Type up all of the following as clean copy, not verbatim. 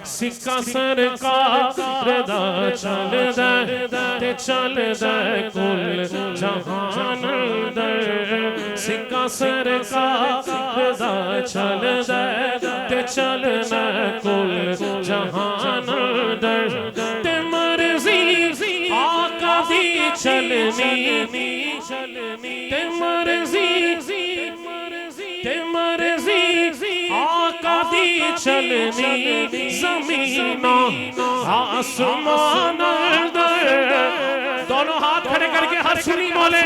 سکہ سرکار دا چلدا تے چلدا کل جہان اندر سکہ سرکار دا چلدا تے چلدا کل جہان اندر تے مرضی آقا دی چلنی تے مرضی آقا دی چلنی زمین آسمان اندر دونوں ہاتھ کھڑے کر کے ہر سنی بولے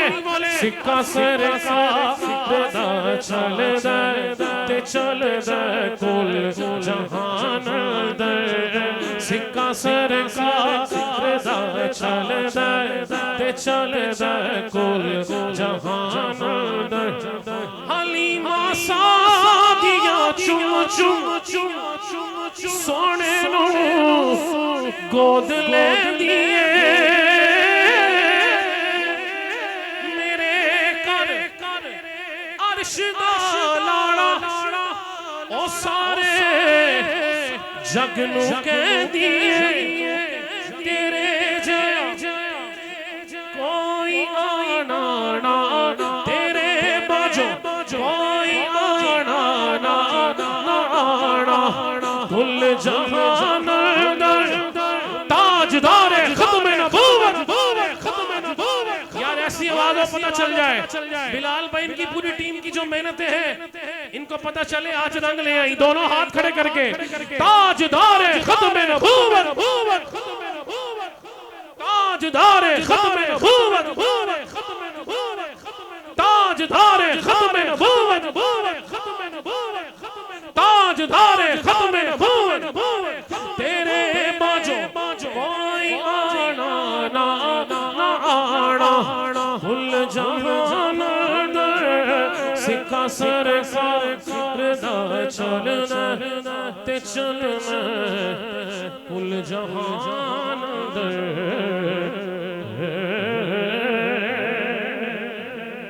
سکہ سرکار دا چلدا تے چلدا کل جہان اندر سکہ سرکار دا چلدا تے چلدا کل جہان اندر حلیمہ سعدیہ چم چم سونے نو گود لے دیے میرے کر عرش دا لاڑا او سارے جگ نو کہہ دیے تیرے جیا کوئی آنا نا تیرے باجو کوئی آنا نا کل جہان تاجدار ختم نبوت یار ایسی آوازوں پتہ چل جائے بلال بھائی ان کی پوری ٹیم کی جو محنتیں ہیں ان کو پتہ چلے آج رنگ لے آئی دونوں ہاتھ کھڑے کر کے تاجدار ختم نبوت تاجدار ختم نبوت تاجدار ختم نبوت تاجدار ختم نبوت تیرے باجو کوئی آنا نا آنا کل جہان اندر سکہ سرکار دا چلدا تے چلدا کل جہان